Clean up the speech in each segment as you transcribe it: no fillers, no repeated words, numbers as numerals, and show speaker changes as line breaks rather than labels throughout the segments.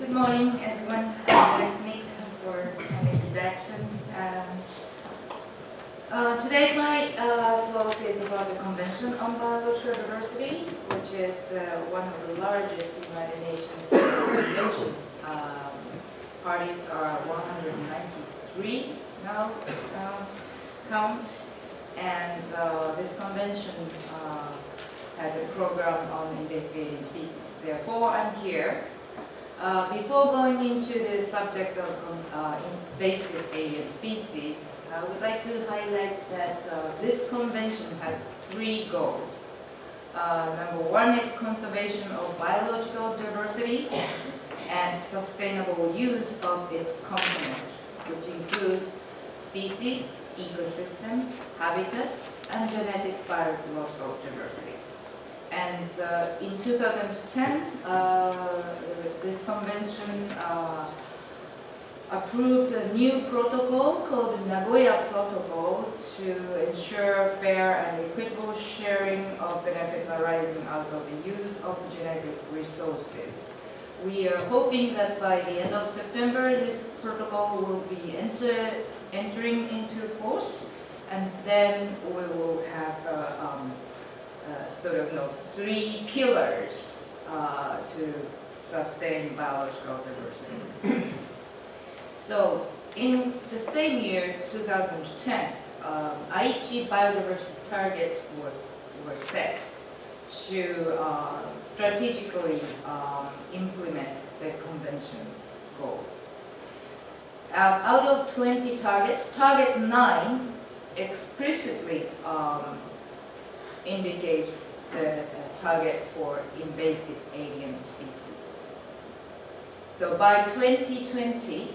Good morning, everyone. Thanks, Nick, for an introduction. Today's my talk is about the Convention on Biological Diversity, which is one of the largest United Nations convention. Parties are 193 now counts, and this convention has a program on invasive alien species. Therefore, I'm here. Before going into the subject of invasive alien species, I would like to highlight that this convention has three goals. Number one is conservation of biological diversity and sustainable use of its components, which includes species, ecosystem, habitats, and genetic biological diversity. And in 2010, this convention approved a new protocol called the Nagoya Protocol to ensure fair and equitable sharing of benefits arising out of the use of genetic resources. We are hoping that by the end of September, this protocol will be entering into force, and then we will have three pillars to sustain biological diversity. So, in the same year, 2010, Aichi biodiversity targets were set to strategically implement the convention's goal. Out of 20 targets, target 9 explicitly indicates the target for invasive alien species. So by 2020,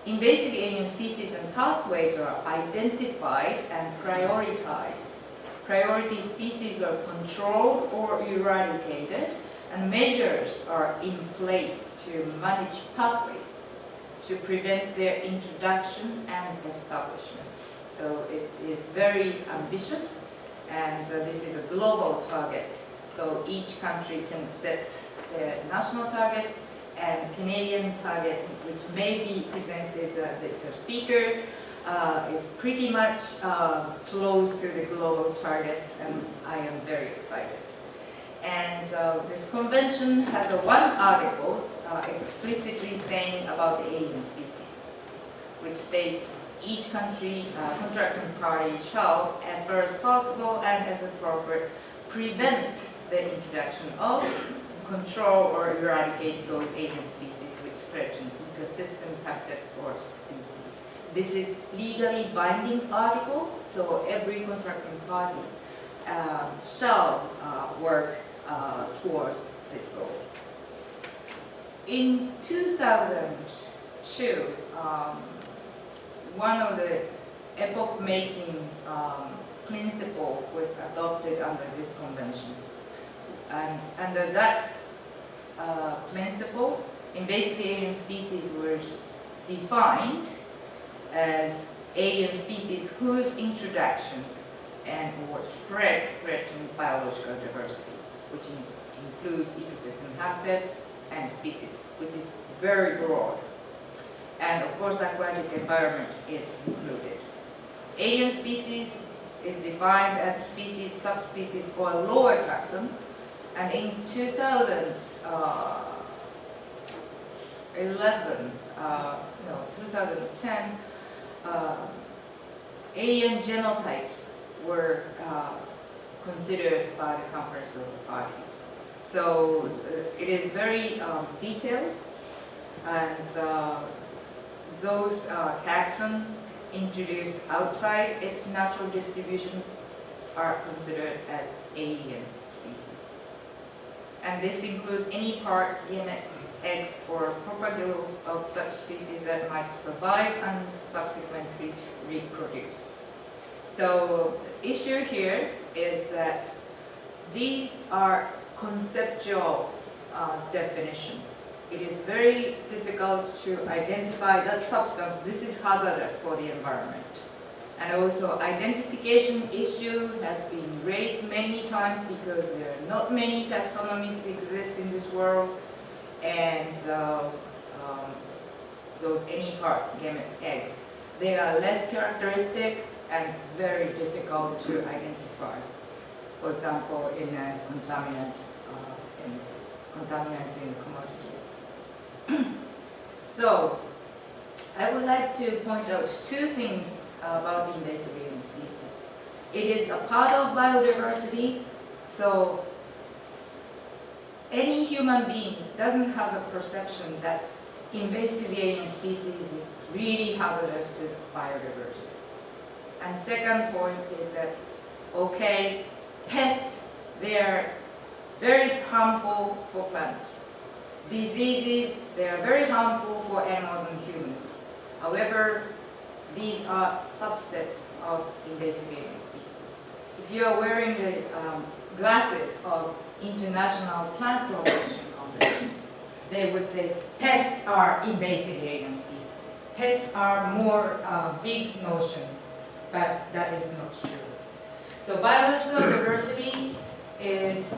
invasive alien species and pathways are identified and prioritized. Priority species are controlled or eradicated, and measures are in place to manage pathways to prevent their introduction and establishment. So it is very ambitious, and this is a global target. So each country can set their national target, and Canadian target, which may be presented the speaker, is pretty much close to the global target, and I am very excited. And this convention has one article explicitly saying about the alien species, which states each country contracting party shall, as far as possible and as appropriate, prevent the introduction of, control or eradicate those alien species which threaten ecosystems, habitats, or species. This is legally binding article, so every contracting party shall work towards this goal. In 2002, one of the epoch-making principle was adopted under this convention. And under that principle, invasive alien species was defined as alien species whose introduction and or spread threaten biological diversity, which includes ecosystem habitats and species, which is very broad. And of course, aquatic environment is included. Alien species is defined as species, subspecies, or lower taxon. And in 2010, alien genotypes were considered by the Conference of the Parties. So it is very detailed, and those taxon introduced outside its natural distribution are considered as alien species. And this includes any parts, gametes, eggs, or propagules of such species that might survive and subsequently reproduce. So the issue here is that these are conceptual definition. It is very difficult to identify that substance. This is hazardous for the environment. And also identification issue has been raised many times because there are not many taxonomies exist in this world, and those any parts, gametes, eggs, they are less characteristic and very difficult to identify. For example, in a contaminants in commodities. So, I would like to point out two things about the invasive alien species. It is a part of biodiversity, so any human beings doesn't have a perception that invasive alien species is really hazardous to biodiversity. And second point is that, okay, pests, they are very harmful for plants. Diseases, they are very harmful for animals and humans. However, these are subsets of invasive alien species. If you are wearing the glasses of International Plant Protection Convention, they would say pests are invasive alien species. Pests are more big notion, but that is not true. So biological diversity is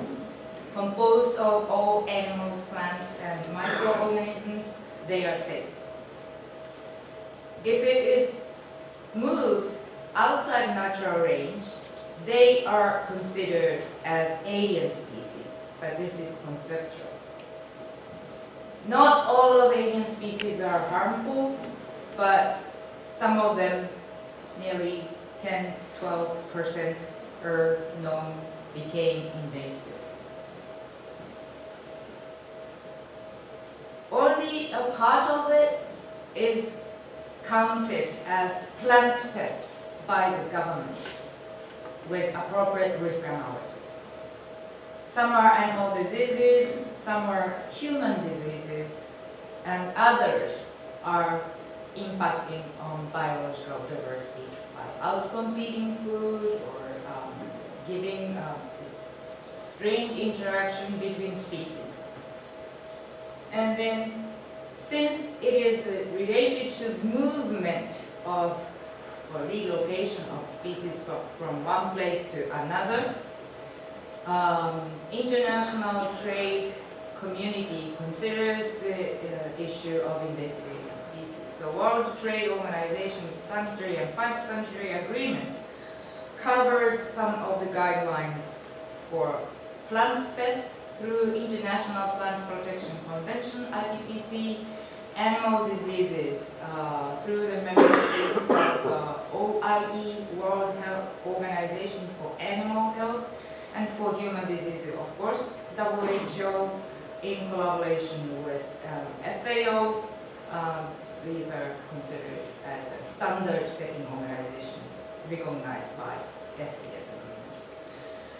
composed of all animals, plants, and microorganisms. They are safe. If it is moved outside natural range, they are considered as alien species, but this is conceptual. Not all of alien species are harmful, but some of them, nearly 10–12% are known, became invasive. Only a part of it is counted as plant pests by the government with appropriate risk analysis. Some are animal diseases, some are human diseases, and others are impacting on biological diversity by outcompeting food or giving strange interaction between species. And then, since it is related to movement of or relocation of species from one place to another, international trade community considers the issue of invasive alien species. So World Trade Organization's Sanitary and Phytosanitary Agreement covered some of the guidelines for plant pests through International Plant Protection Convention, IPPC, animal diseases through the member states of OIE, World Health Organization for Animal Health, and for human diseases, of course, WHO in collaboration with FAO. These are considered as standard-setting organizations recognized by SDS agreement.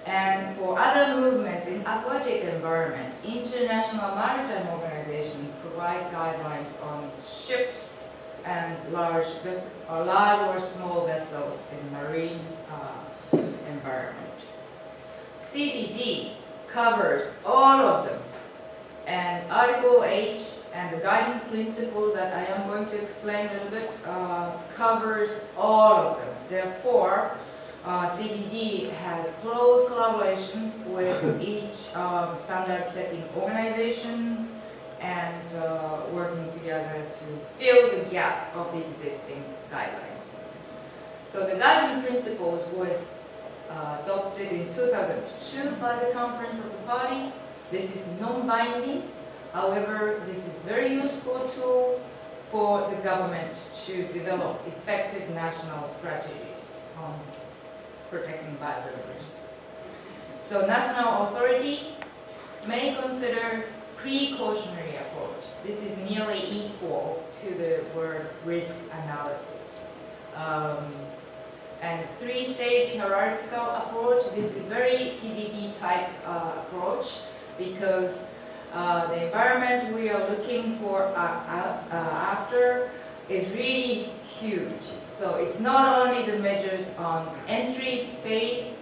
And for other movements in aquatic environment, International Maritime Organization provides guidelines on ships and large or small vessels in marine environment. CBD covers all of them, and Article H and the guiding principle that I am going to explain a little bit covers all of them. Therefore, CBD has close collaboration with each standard setting organization and working together to fill the gap of the existing guidelines. So the guiding principles was adopted in 2002 by the Conference of the Parties. This is non-binding. However, this is very useful tool for the government to develop effective national strategies on protecting biodiversity. So national authority may consider precautionary approach. This is nearly equal to the word risk analysis. And three-stage hierarchical approach, this is very CBD type approach because the environment we are looking for after is really huge. So it's not only the measures on entry phase,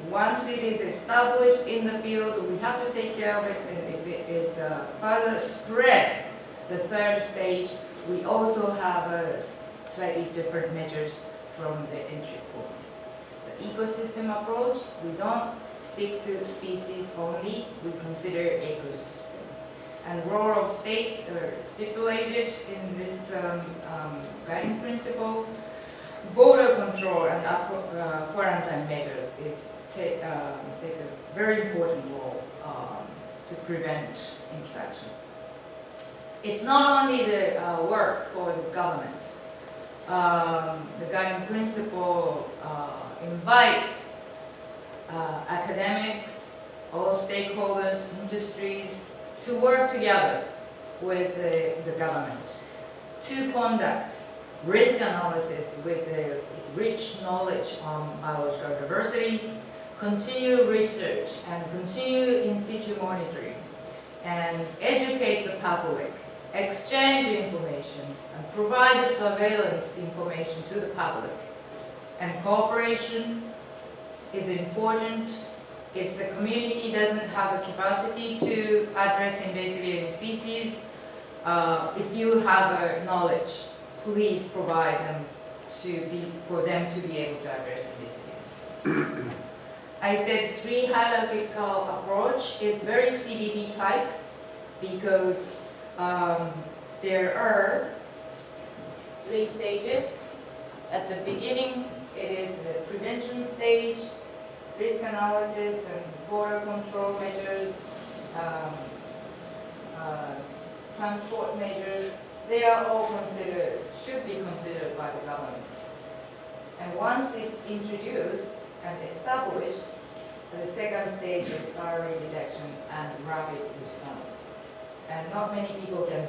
once it is established in the field, we have to take care of it, and if it is further spread, the third stage, we also have slightly different measures from the entry point. The ecosystem approach, we don't stick to species only, we consider ecosystem. and role of states are stipulated in this guiding principle. Border control and quarantine measures takes a very important role to prevent interaction. It's not only the work for the government. The guiding principle invites academics, all stakeholders, industries to work together with the government to conduct risk analysis with the rich knowledge on biological diversity, continue research and continue in situ monitoring, and educate the public, exchange information, and provide the surveillance information to the public. And cooperation is important. If the community doesn't have the capacity to address invasive alien species, if you have knowledge, please provide them for them to be able to address invasive alien species. I said 3 hierarchical approach is very CBD type because there are 3 stages. At the beginning, it is the prevention stage, risk analysis and border control measures, transport measures. They are all should be considered by the government. And once it's introduced and established, the second stage is early detection and rapid response. And not many people can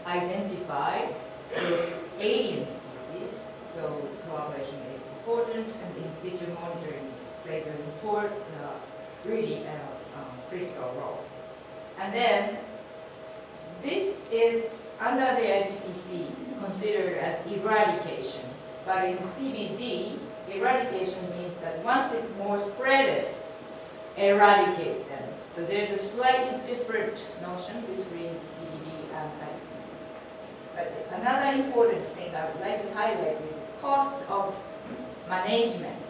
identify those alien species, so collaboration is important, and in situ monitoring plays an important, really critical role. And then, this is under the IPPC considered as eradication, but in CBD, eradication means that once it's more spread, eradicate them. So there's a slightly different notion between CBD and IPPC. But another important thing I would like to highlight is the cost of management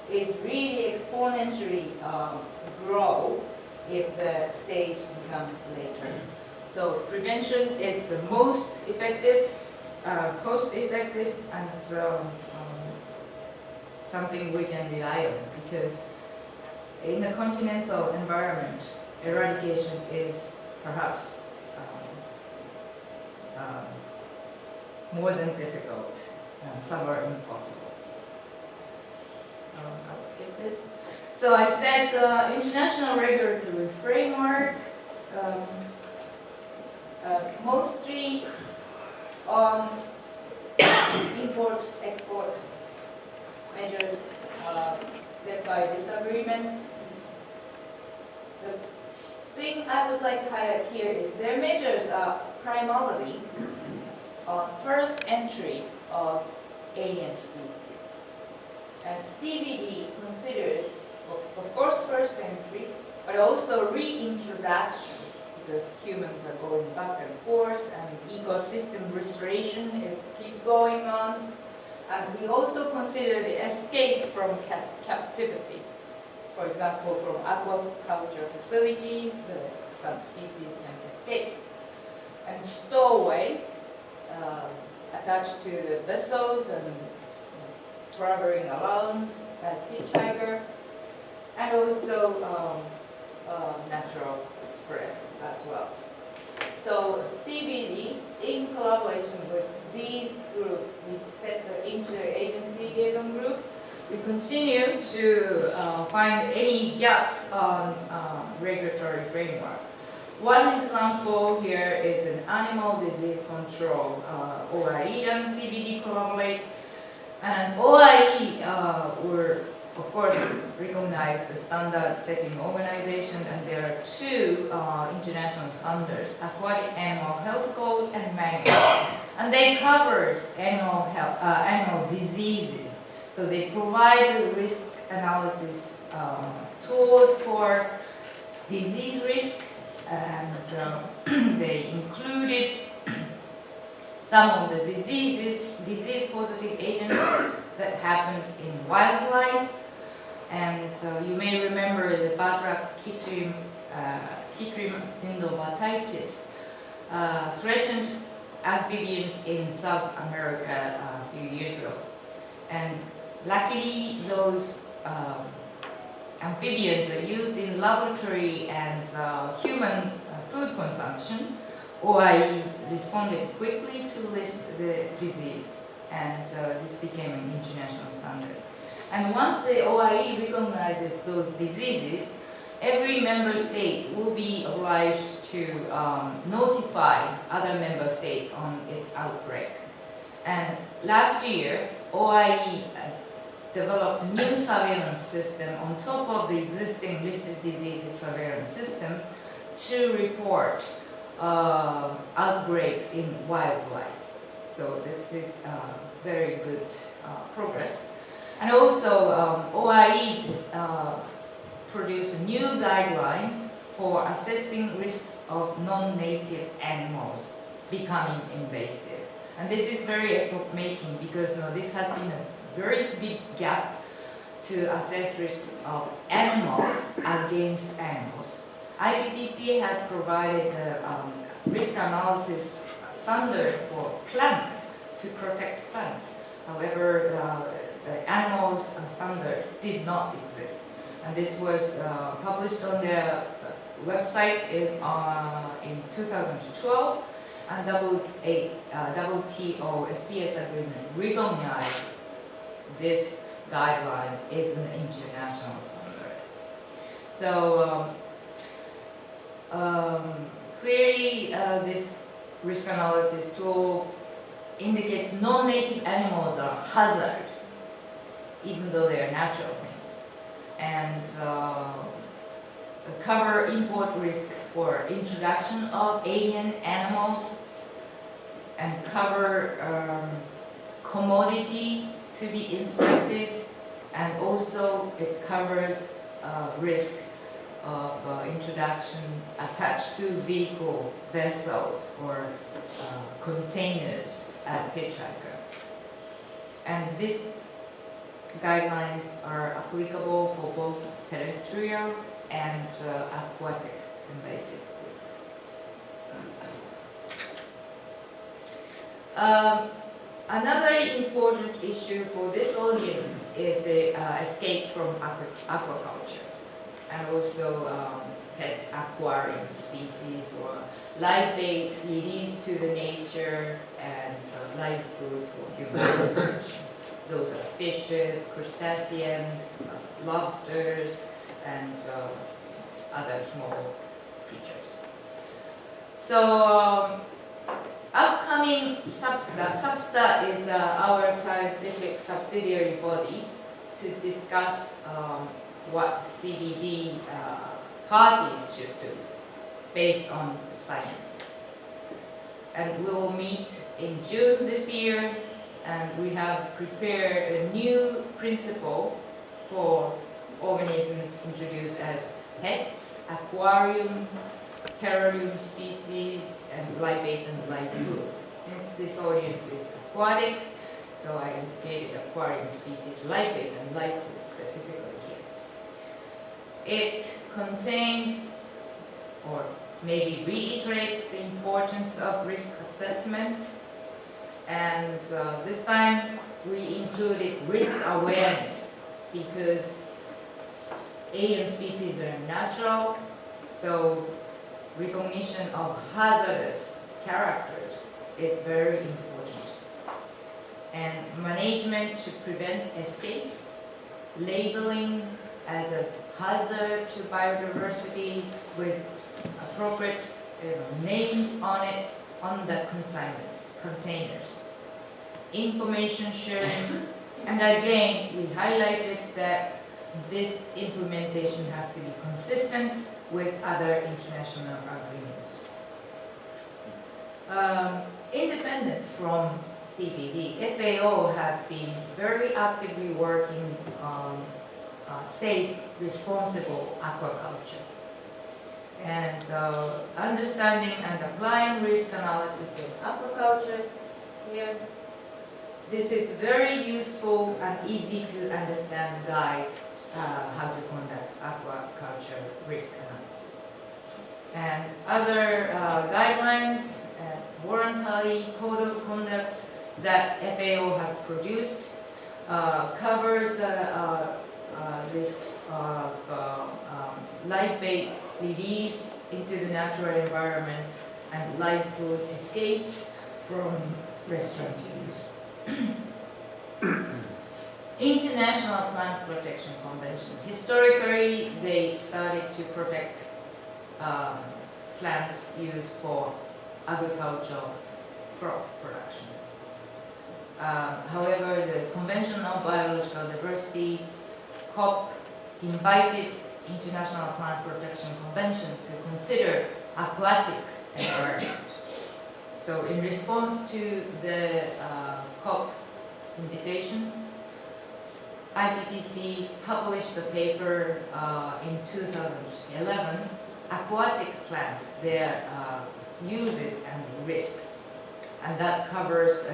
is really exponentially grow if the stage becomes later. So prevention is the most effective, cost-effective, and something we can rely on, because in the continental environment, eradication is perhaps more than difficult, some are impossible. I'll skip this. So I said international regulatory framework, mostly on import-export measures set by this agreement. The thing I would like to highlight here is their measures are primarily on first entry of alien species. And CBD considers, of course, first entry, but also reintroduction, because humans are going back and forth, and ecosystem restoration is keep going on. And we also consider the escape from captivity. For example, from aquaculture facility, some species can escape. And stowaway, attached to the vessels and traveling alone as hitchhiker, and also natural spread as well. So CBD, in collaboration with these groups, we set the interagency liaison group. We continue to find any gaps on regulatory framework. One example here is an animal disease control. OIE and CBD collaborate, and OIE were, of course, recognize the standard setting organization, and there are 2 international standards: Aquatic Animal Health Code and Manual, and they covers animal diseases. So they provide a risk analysis tool for disease risk, and they included some of the disease-positive agents that happened in wildlife. And you may remember the batrack chytrid endocrinopatitis threatened amphibians in South America a few years ago. And luckily, those amphibians are used in laboratory and human food consumption. OIE responded quickly to list the disease, and this became an international standard. And once the OIE recognizes those diseases, every member state will be obliged to notify other member states on its outbreak. And last year, OIE developed a new surveillance system on top of the existing listed diseases surveillance system to report outbreaks in wildlife. So this is very good progress. And also OIE produced new guidelines for assessing risks of non-native animals becoming invasive. And this is very epoch-making because this has been a very big gap to assess risks of animals against animals. IPPC had provided the risk analysis standard for plants to protect plants. However, the animals standard did not exist. And this was published on their website in 2012, and WTO SPS agreement recognized this guideline is an international standard. So clearly this risk analysis tool indicates non-native animals are hazard, even though they are natural thing, and cover import risk for introduction of alien animals, and cover commodity to be inspected, and also it covers risk of introduction attached to vehicle, vessels, or containers as hitchhiker. And these guidelines are applicable for both terrestrial and aquatic invasive risks. Another important issue for this audience is the escape from aquaculture, and also pet aquarium species or live bait released to the nature, and live food for human consumption. Those are fishes, crustaceans, lobsters, and other small creatures. So upcoming SBSTA is our scientific subsidiary body to discuss what CBD parties should do based on science. And we will meet in June this year, and we have prepared a new principle for organisms introduced as pets, aquarium, terrarium species, and live bait and live food. Since this audience is aquatic, so I indicated aquarium species, live bait and live food specifically here. It contains, or maybe reiterates, the importance of risk assessment, and this time we included risk awareness because alien species are natural, so recognition of hazardous characters is very important. And management to prevent escapes, labeling as a hazard to biodiversity with appropriate names on it on the consignment containers. Information sharing, and again we highlighted that this implementation has to be consistent with other international agreements. Independent from CBD, FAO has been very actively working on safe, responsible aquaculture. And understanding and applying risk analysis in aquaculture here. This is very useful and easy to understand guide how to conduct aquaculture risk analysis. And other guidelines, voluntary code of conduct that FAO have produced covers risks of live bait release into the natural environment and live food escapes from restaurant use. International Plant Protection Convention. Historically, they started to protect plants used for agricultural crop production. However, the Convention on Biological Diversity, COP, invited International Plant Protection Convention to consider aquatic environment. So in response to the COP invitation, IPPC published a paper in 2011, Aquatic Plants, their uses and risks. And that covers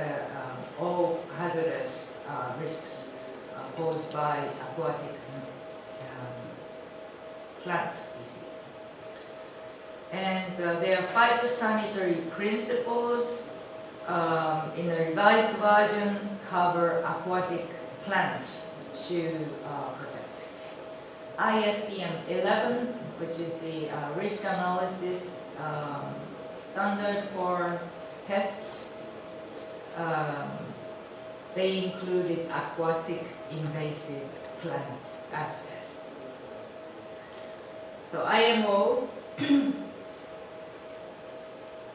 all hazardous risks posed by aquatic plant species. And there are phytosanitary principles in the revised version cover aquatic plants to protect. ISPM 11, which is the risk analysis standard for pests, they included aquatic invasive plants as pests. So IMO,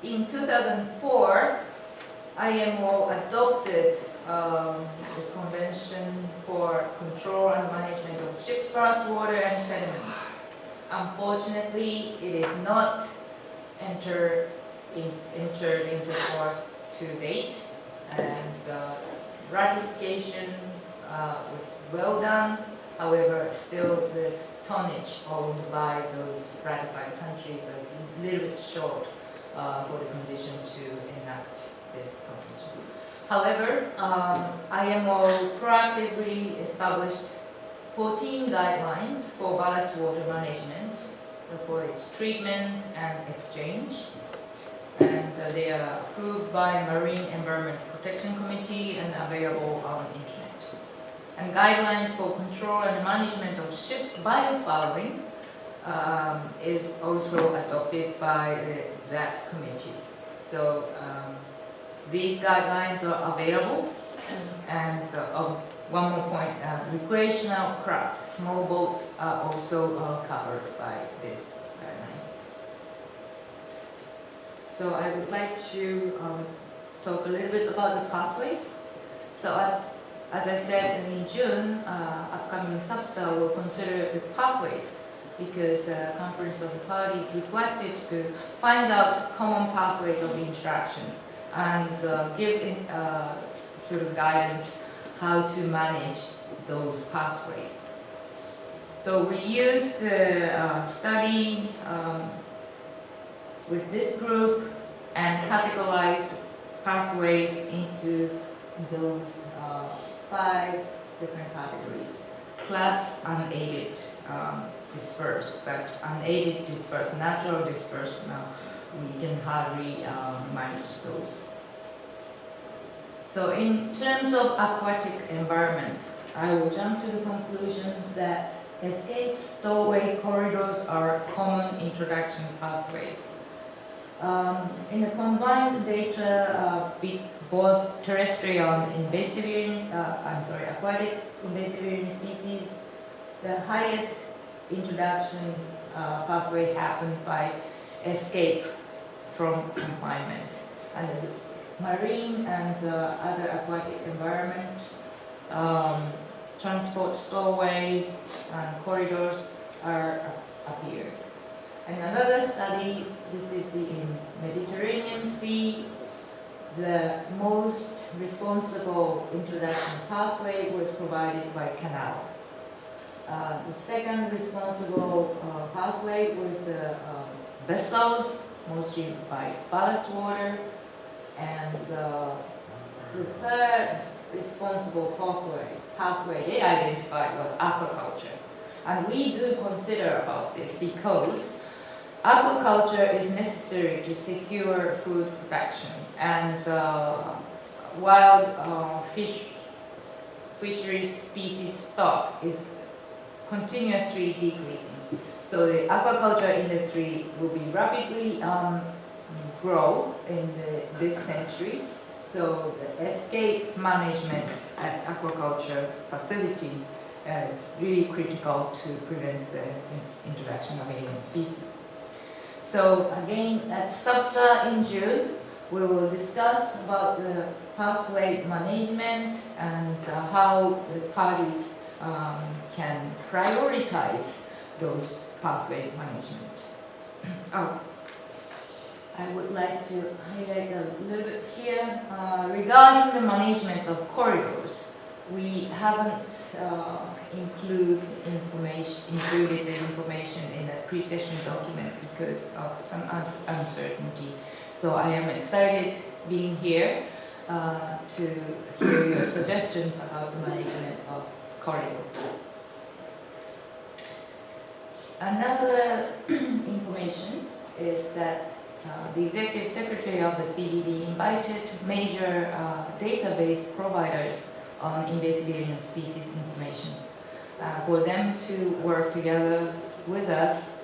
in 2004, IMO adopted the Convention for Control and Management of Ships' Ballast Water and Sediments. Unfortunately, it is not entered into force to date, and ratification was well done. However, still the tonnage owned by those ratified countries are a little bit short for the condition to enact this convention. However, IMO proactively established 14 guidelines for ballast water management for its treatment and exchange. And they are approved by Marine Environment Protection Committee and available on internet. And guidelines for control and management of ships biofouling is also adopted by that committee. So these guidelines are available. And one more point, recreational craft, small boats are also covered by this guideline. So I would like to talk a little bit about the pathways. So as I said in June, upcoming Substar will consider the pathways because Conference of the Parties requested to find out common pathways of interaction and give sort of guidance how to manage those pathways. So we used the study with this group and categorized pathways into those 5 different categories. Plus unaided dispersed, but unaided dispersed, natural dispersed, now we can hardly manage those. So in terms of aquatic environment, I will jump to the conclusion that escape stowaway corridors are common introduction pathways. In the combined data, both terrestrial and aquatic invasive alien species, the highest introduction pathway happened by escape from confinement. And the marine and other aquatic environment, transport stowaway and corridors are appeared. And another study, this is the Mediterranean Sea, the most responsible introduction pathway was provided by canal. The second responsible pathway was vessels, mostly by ballast water, and the third responsible pathway they identified was aquaculture. And we do consider about this because aquaculture is necessary to secure food production, and wild fisheries species stock is continuously decreasing. So the aquaculture industry will be rapidly grow in this century. So the escape management at aquaculture facility is really critical to prevent the introduction of alien species. So again, at SABSA in June, we will discuss about the pathway management and how the parties can prioritize those pathway management. Oh, I would like to highlight a little bit here regarding the management of corridors. We haven't included the information in the pre-session document because of some uncertainty. So I am excited being here to hear your suggestions about the management of corridor. Another information is that the Executive Secretary of the CBD invited major database providers on invasive alien species information for them to work together with us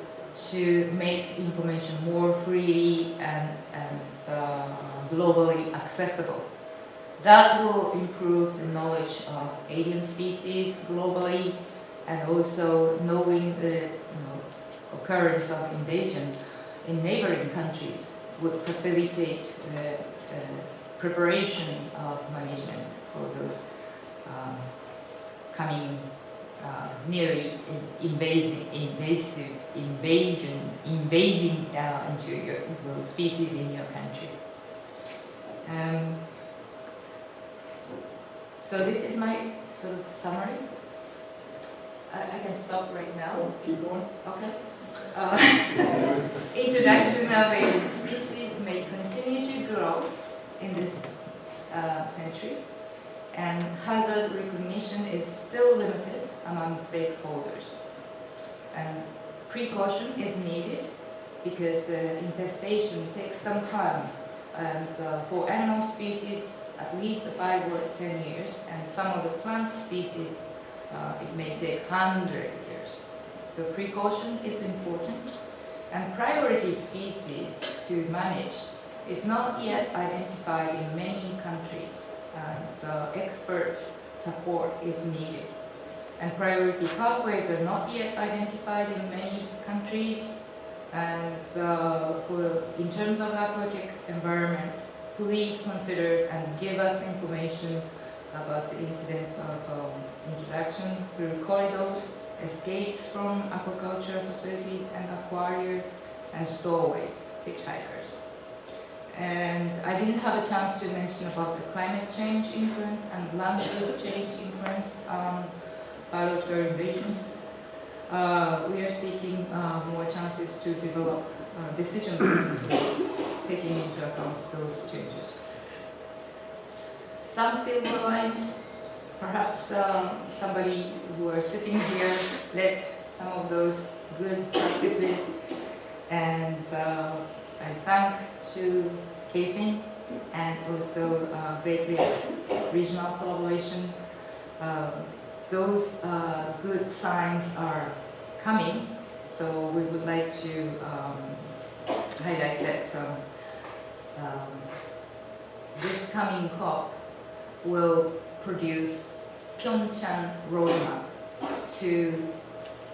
to make information more freely and globally accessible. That will improve the knowledge of alien species globally, and also knowing the occurrence of invasion in neighboring countries would facilitate the preparation of management for those coming nearly invading into those species in your country. So this is my sort of summary. I can stop right now.
Oh, keep going.
Okay. Introduction of alien species may continue to grow in this century, and hazard recognition is still limited among stakeholders. And precaution is needed because infestation takes some time, and for animal species at least 5 or 10 years, and some of the plant species it may take 100 years. So precaution is important, and priority species to manage is not yet identified in many countries, and experts' support is needed. And priority pathways are not yet identified in many countries, and in terms of aquatic environment, please consider and give us information about the incidence of introduction through corridors, escapes from aquaculture facilities and aquaria, and stowaways, hitchhikers. And I didn't have a chance to mention about the climate change influence and landscape change influence on biological invasions. We are seeking more chances to develop decision-making tools, taking into account those changes. Some silver lines, perhaps somebody who are sitting here led some of those good practices, and I thank to CAISN and also Great Lakes regional collaboration. Those good signs are coming, so we would like to highlight that this coming COP will produce Pyeongchang roadmap to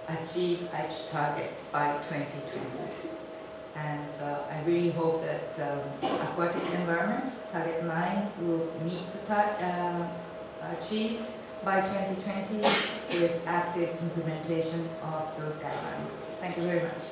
achieve Aichi targets by 2020. And I really hope that aquatic environment, target 9, will meet the achieved by 2020 with active implementation of those guidelines. Thank you very much.